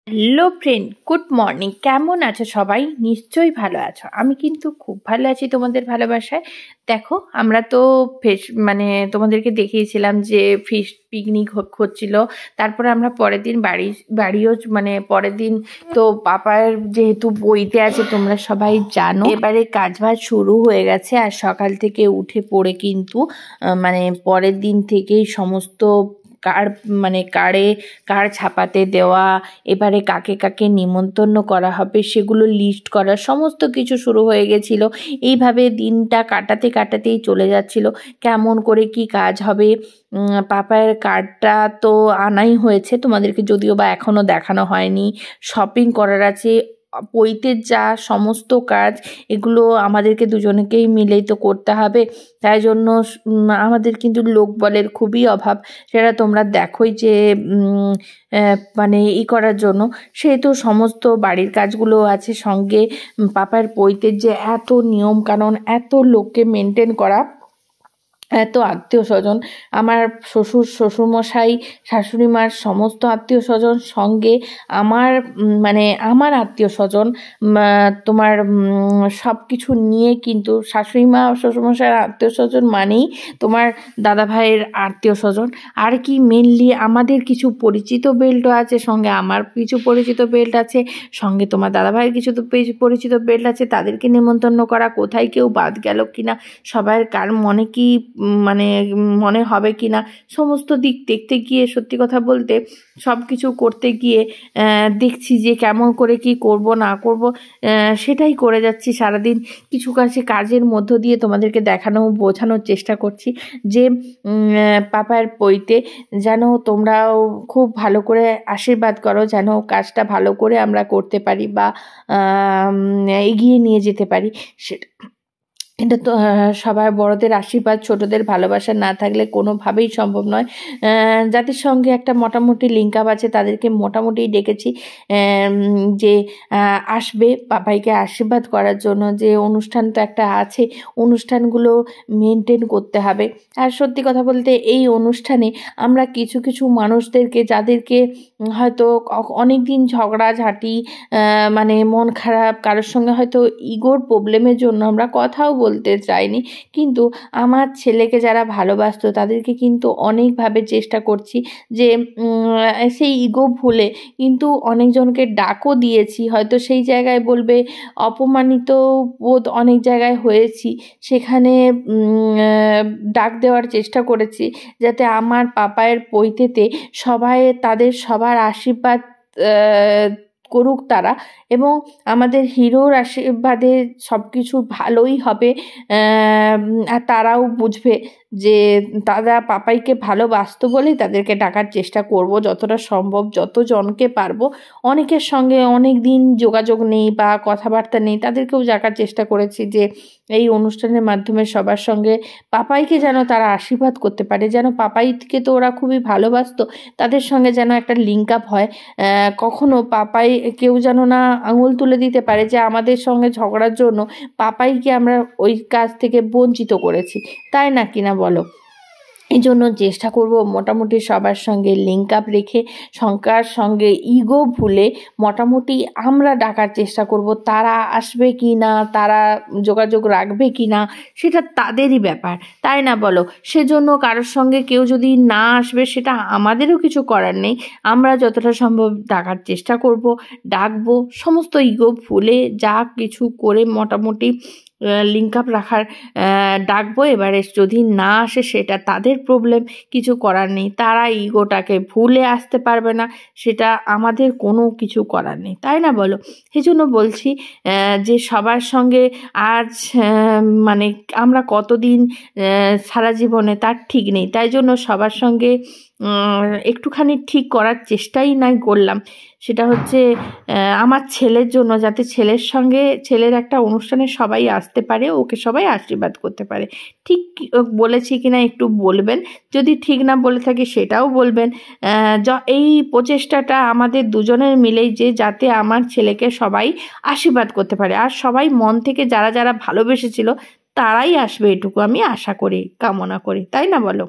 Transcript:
Hello friend, good morning. কেমন আছো সবাই? নিশ্চয়ই ভালো আছো। আমি কিন্তু খুব ভালো আছি তোমাদের ভালোবাসায়। দেখো, আমরা তো তোমাদেরকে দেখিয়েছিলাম যে ফিশ পিকনিক হচ্ছিল। তারপরে আমরা পরের দিন বাড়িও পরের দিন তো পাপার যেহেতু বইতে আছে, তোমরা সবাই জানো, এবারে কাজবাজ শুরু হয়ে গেছে। আর সকাল থেকে উঠে পড়ে কিন্তু পরের দিন থেকেই সমস্ত কার্ড ছাপাতে দেওয়া, এবারে কাকে কাকে নিমন্ত্রণ করা হবে সেগুলো লিস্ট করা, সমস্ত কিছু শুরু হয়ে গেছিল। এইভাবে দিনটা কাটাতেই চলে যাচ্ছিল। কেমন করে কি কাজ হবে, পাপার কার্ডটা তো আনাই হয়েছে, তোমাদেরকে যদিও বা এখনও দেখানো হয়নি। শপিং করার আছে, বইতে যা সমস্ত কাজ, এগুলো আমাদেরকে দুজনকেই মিলেই তো করতে হবে। তাই জন্য আমাদের কিন্তু লোকবলের খুবই অভাব, সেটা তোমরা দেখোই যে করার জন্য। সেহেতু সমস্ত বাড়ির কাজগুলো আছে, সঙ্গে পাপার বইতে যে এত নিয়ম কানুন, এত লোককে মেনটেন করা, এত আত্মীয় স্বজন, আমার শ্বশুরমশাই, শাশুড়ি মার সমস্ত আত্মীয় স্বজন, সঙ্গে আমার আত্মীয় স্বজন, তোমার সব কিছু নিয়ে কিন্তু শাশুড়ি মা শ্বশুরমশাইয়ের আত্মীয় স্বজন মানেই তোমার দাদা ভাইয়ের আত্মীয় স্বজন। আর কি, মেনলি আমাদের কিছু পরিচিত বেল্টও আছে, সঙ্গে আমার কিছু পরিচিত বেল্ট আছে, সঙ্গে তোমার দাদা ভাইয়ের কিছু তো পরিচিত বেল্ট আছে। তাদেরকে নিমন্ত্রণ করা, কোথায় কেউ বাদ গেল কিনা, সবার কার মনে কি মনে হবে কিনা, সমস্ত দিক দেখতে গিয়ে, সত্যি কথা বলতে সব কিছু করতে গিয়ে দেখছি যে কেমন করে কি করব না করব, সেটাই করে যাচ্ছি সারাদিন। কিছু কাজের মধ্য দিয়ে তোমাদেরকে বোঝানোর চেষ্টা করছি যে পাপার বইতে যেন তোমরাও খুব ভালো করে আশীর্বাদ করো, যেন কাজটা ভালো করে আমরা করতে পারি বা এগিয়ে নিয়ে যেতে পারি। এটা তো সবার বড়দের আশীর্বাদ, ছোটদের ভালোবাসা না থাকলে কোনোভাবেই সম্ভব নয়। যাদের সঙ্গে একটা মোটামুটি লিঙ্ক আপ আছে, তাদেরকে মোটামুটি ডেকেছি যে আসবে পাপাইকে আশীর্বাদ করার জন্য। যে অনুষ্ঠান তো একটা আছে, অনুষ্ঠানগুলো মেনটেন করতে হবে। আর সত্যি কথা বলতে এই অনুষ্ঠানে আমরা কিছু কিছু মানুষদেরকে, যাদেরকে হয়তো অনেক দিন ঝগড়াঝাঁটি, মন খারাপ, কারোর সঙ্গে হয়তো ইগোর প্রবলেমের জন্য আমরা কথাও বলতে চাইনি, কিন্তু আমার ছেলেকে যারা ভালোবাসতো তাদেরকে কিন্তু অনেকভাবে চেষ্টা করছি যে সেই ইগো ভুলে কিন্তু অনেকজনকে ডাকও দিয়েছি। হয়তো সেই জায়গায় বলবে অপমানিত বোধ অনেক জায়গায় হয়েছি, সেখানে ডাক দেওয়ার চেষ্টা করেছি যাতে আমার পাপায়ের পৈতেতে সবাই, তাদের সবার আশীর্বাদ করুক তারা, এবং আমাদের হিরোর আশীর্বাদে সব কিছু ভালোই হবে। আর তারাও বুঝবে যে তারা পাপাইকে ভালোবাসতো বলেই তাদেরকে ডাকার চেষ্টা করব যতটা সম্ভব, যতজনকে পারবো। অনেকের সঙ্গে অনেক দিন যোগাযোগ নেই বা কথাবার্তা নেই, তাদেরকেও ডাকার চেষ্টা করেছি যে এই অনুষ্ঠানের মাধ্যমে সবার সঙ্গে পাপাইকে যেন তারা আশীর্বাদ করতে পারে, যেন পাপাইকে তো ওরা খুবই ভালোবাসতো, তাদের সঙ্গে যেন একটা লিঙ্ক আপ হয়। কখনো পাপাই কেউ যেন না আঙুল তুলে দিতে পারে যে আমাদের সঙ্গে ঝগড়ার জন্য পাপাইকে আমরা ওই কাজ থেকে বঞ্চিত করেছি, তাই না কিনা বলো? এই জন্য চেষ্টা করব মোটামুটি সবার সঙ্গে লিঙ্ক আপ রেখে, সংখ্যার সঙ্গে ইগো ভুলে মোটামুটি আমরা ডাকার চেষ্টা করব। তারা আসবে কি না, তারা যোগাযোগ রাখবে কি না, সেটা তাদেরই ব্যাপার, তাই না বলো? সেজন্য কারোর সঙ্গে কেউ যদি না আসবে, সেটা আমাদেরও কিছু করার নেই। আমরা যতটা সম্ভব ডাকার চেষ্টা করব, ডাকবো, সমস্ত ইগো ভুলে যা কিছু করে মোটামুটি লিঙ্ক আপ রাখার ডাকবো। এবারে যদি না আসে সেটা তাদের প্রবলেম, কিছু করার নেই। তারা ইগোটাকে ভুলে আসতে পারবে না, সেটা আমাদের কোনো কিছু করার নেই, তাই না বলো? সেই জন্য বলছি যে সবার সঙ্গে আজ আমরা কতদিন সারা জীবনে তার ঠিক নেই, তাই জন্য সবার সঙ্গে একটুখানি ঠিক করার চেষ্টাই নাই করলাম। সেটা হচ্ছে আমার ছেলের জন্য, যাতে ছেলের একটা অনুষ্ঠানে সবাই আসতে পারে, ওকে সবাই আশীর্বাদ করতে পারে। ঠিক বলেছি কিনা একটু বলবেন, যদি ঠিক না বলে থাকি সেটাও বলবেন। এই প্রচেষ্টাটা আমাদের দুজনের মিলেই, যে যাতে আমার ছেলেকে সবাই আশীর্বাদ করতে পারে, আর সবাই মন থেকে যারা যারা ভালোবেসেছিল তারাই আসবে, এটুকু আমি আশা করি, কামনা করি, তাই না বলো?